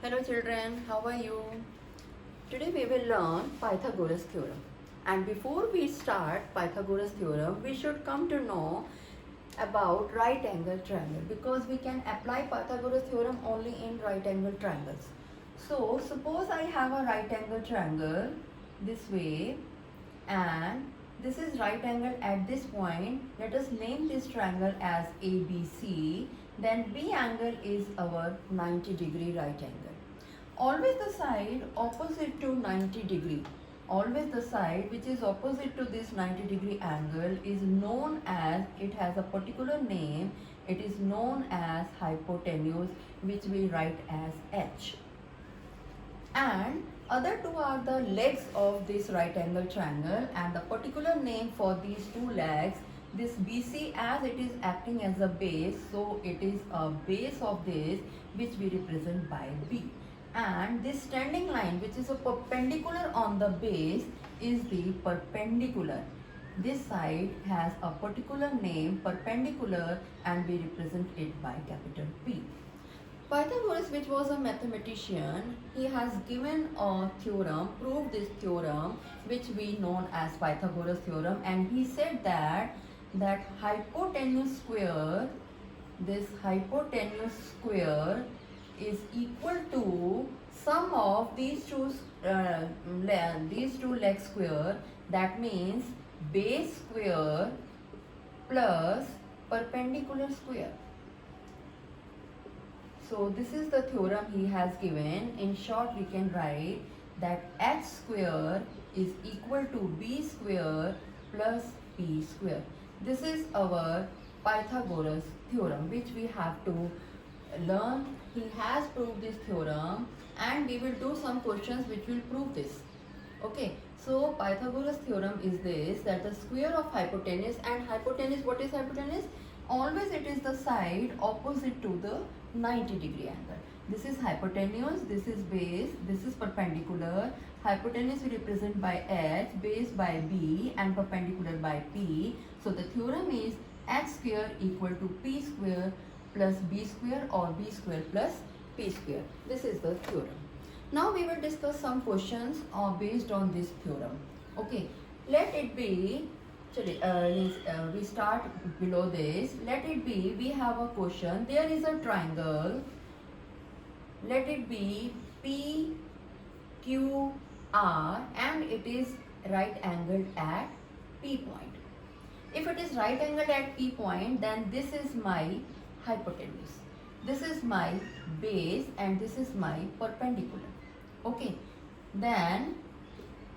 Hello children, how are you? Today we will learn Pythagoras theorem. And before we start Pythagoras theorem, we should come to know about right angle triangle because we can apply Pythagoras theorem only in right angle triangles. So suppose I have a right angle triangle this way and this is right angle at this point. Let us name this triangle as ABC. Then B angle is our 90-degree right angle. Always the side opposite to 90-degree. Always the side which is opposite to this 90-degree angle is known as, it has a particular name, it is known as hypotenuse, which we write as H. And other two are the legs of this right angle triangle, and the particular name for these two legs, this BC, as it is acting as a base, so it is a base of this which we represent by B. And this standing line which is a perpendicular on the base is the perpendicular. This side has a particular name, perpendicular, and we represent it by capital P. Pythagoras, which was a mathematician, he has given a theorem, proved this theorem, which we known as Pythagoras theorem, and he said that hypotenuse square, this hypotenuse square is equal to sum of these two legs square, that means base square plus perpendicular square. So this is the theorem he has given. In short, we can write that h square is equal to b square plus p square. This is our Pythagoras theorem which we have to learn. He has proved this theorem and we will do some questions which will prove this. Okay, so Pythagoras theorem is this, that the square of hypotenuse, and hypotenuse, what is hypotenuse? Always it is the side opposite to the 90-degree angle. This is hypotenuse, this is base, this is perpendicular. Hypotenuse we represent by h, base by b, and perpendicular by p. So the theorem is h square equal to p square plus b square, or b square plus p square. This is the theorem. Now we will discuss some questions based on this theorem. Okay, let it be, we start below this. Let it be, we have a question. There is a triangle. Let it be PQR and it is right angled at P point. If it is right angled at P point, then this is my hypotenuse. This is my base and this is my perpendicular. Okay, then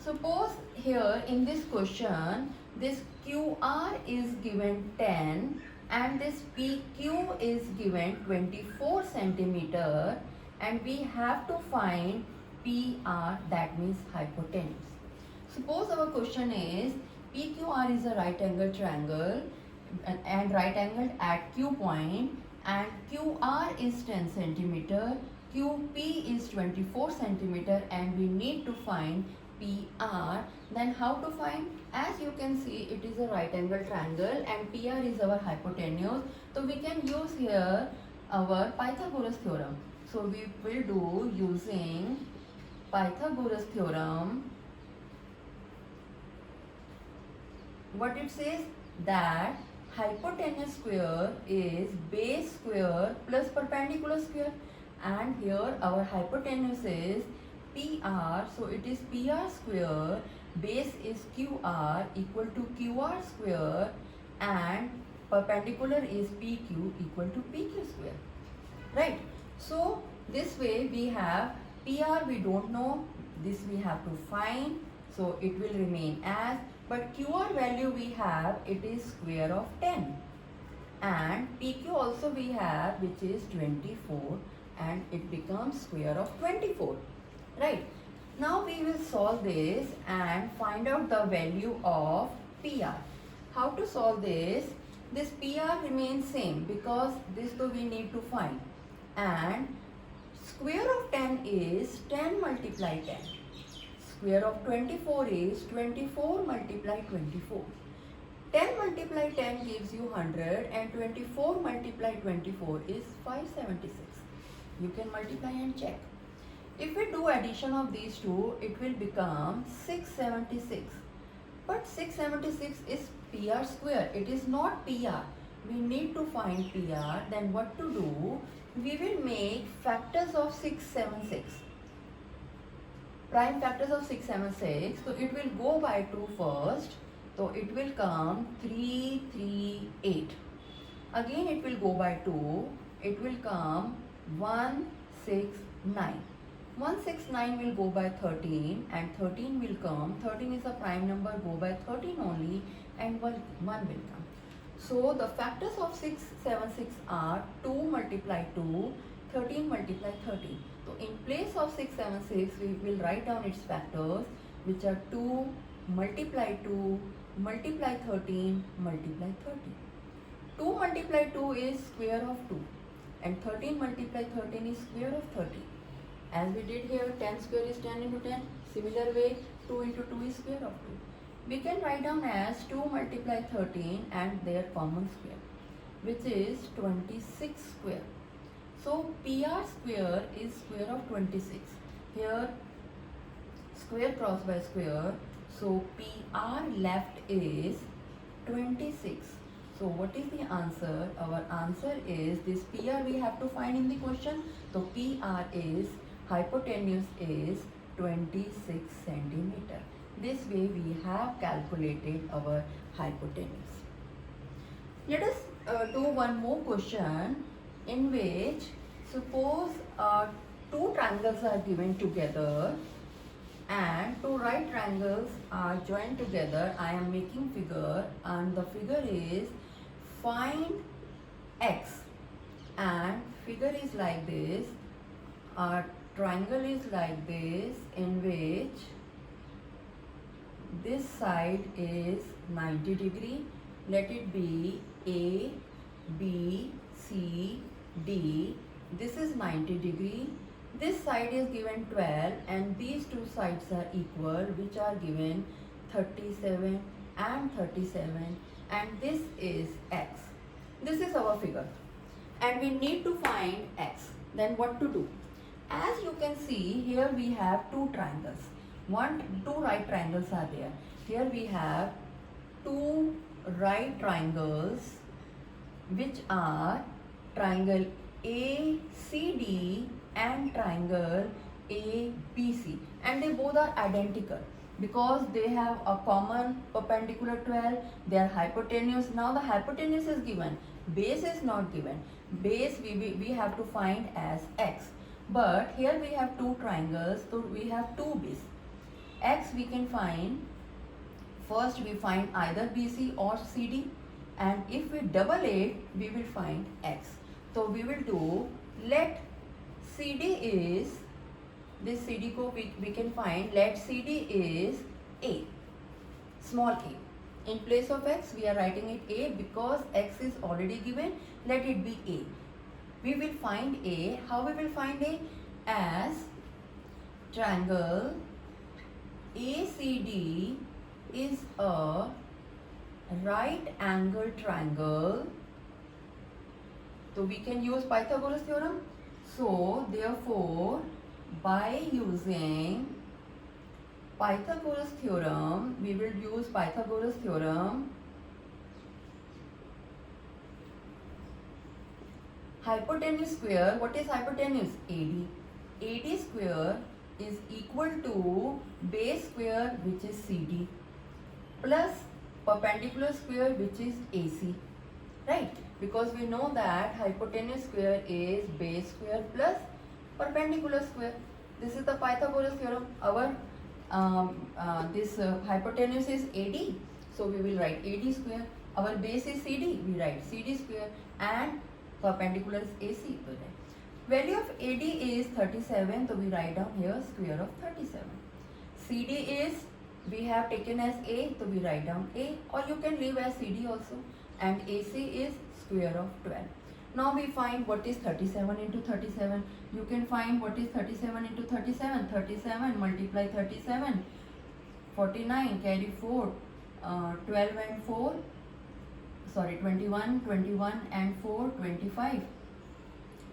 suppose here in this question this QR is given 10 and this PQ is given 24 centimeter, and we have to find PR, that means hypotenuse. Suppose our question is PQR is a right angle triangle and right angled at Q point, and QR is 10 centimeter, QP is 24 centimeter, and we need to find PR. Then how to find? As you can see, it is a right angle triangle and PR is our hypotenuse. So we can use here our Pythagoras theorem. So we will do using Pythagoras theorem. What it says, that hypotenuse square is base square plus perpendicular square, and here our hypotenuse is PR, so it is PR square, base is QR equal to QR square, and perpendicular is PQ equal to PQ square, right? So this way we have PR, we don't know, this we have to find, so it will remain as, but QR value we have, it is square of 10, and PQ also we have, which is 24, and it becomes square of 24, right? Now we will solve this and find out the value of PR. How to solve this? This PR remains same because this though we need to find, and square of 10 is 10 multiply 10. Square of 24 is 24 multiply 24. 10 multiply 10 gives you 100 and 24 multiply 24 is 576. You can multiply and check. If we do addition of these two, it will become 676. But 676 is PR square. It is not PR. We need to find PR. Then what to do? We will make factors of 676. Prime factors of 676. So it will go by 2 first. So it will come 338. Again it will go by 2. It will come 169. 169 will go by 13 and 13 will come. 13 is a prime number, go by 13 only, and 1 will come. So the factors of 676 are 2 multiply 2, 13 multiply 13. So in place of 676 we will write down its factors, which are 2 multiply 2 multiply 13 multiply 13. 2 multiply 2 is square of 2 and 13 multiply 13 is square of 13. As we did here, 10 square is 10 into 10. Similar way, 2 into 2 is square of 2. We can write down as 2 multiply 13 and their common square, which is 26 square. So PR square is square of 26. Here square cross by square. So PR left is 26. So what is the answer? Our answer is this PR we have to find in the question. So PR is hypotenuse is 26 centimeter. This way we have calculated our hypotenuse. Let us do one more question in which suppose two triangles are given together and two right triangles are joined together. I am making figure and the figure is find x and figure is like this. Triangle is like this, in which this side is 90 degree. Let it be A, B, C, D. This is 90 degree. This side is given 12 and these two sides are equal, which are given 37 and 37, and this is x. This is our figure and we need to find x. Then what to do? As you can see, here we have two triangles. Two right triangles are there. Here we have two right triangles, which are triangle ACD and triangle ABC, and they both are identical because they have a common perpendicular 12. Their hypotenuse, now the hypotenuse is given, base is not given. Base we have to find as x. But here we have two triangles, so we have two base. X we can find, first we find either BC or CD, and if we double it, we will find x. So we will do, let CD is, this CD ko we can find, let CD is A, small a. In place of x, we are writing it A because x is already given, let it be A. We will find A. How we will find A? As triangle ACD is a right angle triangle. So we can use Pythagoras theorem. So therefore, by using Pythagoras theorem, we will use Pythagoras theorem. Hypotenuse square, what is hypotenuse? AD. AD square is equal to base square, which is CD, plus perpendicular square, which is AC, right? Because we know that hypotenuse square is base square plus perpendicular square. This is the Pythagoras theorem. Our hypotenuse is AD, so we will write AD square. Our base is CD, we write CD square, and perpendicular is AC. Value of AD is 37, so we write down here square of 37. CD is, we have taken as A, so we write down A, or you can leave as CD also, and AC is square of 12. Now we find what is 37 into 37. You can find what is 37 into 37. 37 multiply 37, 49, carry 4, 12 and 4, sorry 21, 21 and 4, 25.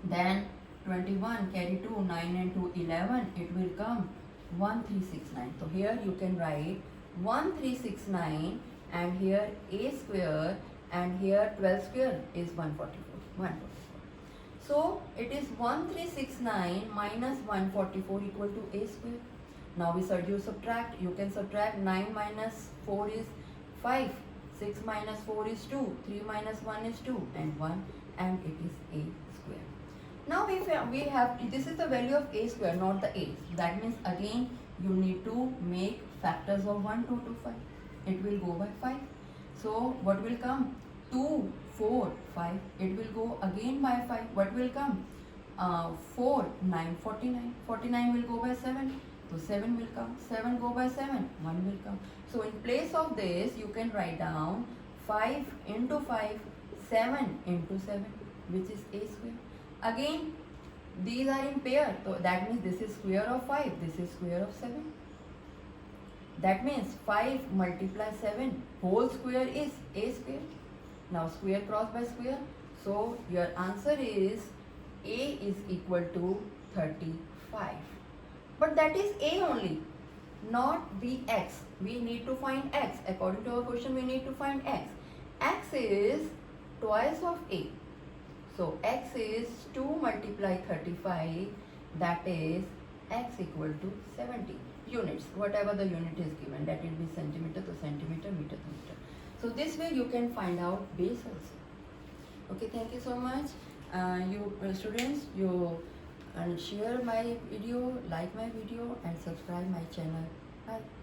Then 21, carry 2, 9 and 2, 11, it will come 1369. So here you can write 1369 and here a square and here 12 square is 144. 144. So it is 1369 minus 144 equal to a square. Now you subtract. You can subtract 9 minus 4 is 5. 6 minus 4 is 2. 3 minus 1 is 2 and 1 and it is a square. Now if we have, this is the value of a square, not the a. That means again you need to make factors of 1, 2 to 5. It will go by 5. So what will come? 2, 4, 5. It will go again by 5. What will come? 4, 9, 49. 49 will go by 7. So 7 will come. 7 go by 7. 1 will come. So in place of this, you can write down 5 into 5, 7 into 7, which is a square. Again, these are in pair. So that means this is square of 5. This is square of 7. That means 5 multiply 7 whole square is a square. Now square cross by square. So your answer is a is equal to 35. But that is a only, not the x. We need to find x. According to our question, we need to find x. X is twice of a. So x is 2 multiply 35. That is x equal to 70 units. Whatever the unit is given, that will be centimeter to centimeter, meter to meter. So this way you can find out base also. Okay, thank you so much. You students, you share my video, like my video and subscribe my channel. Bye.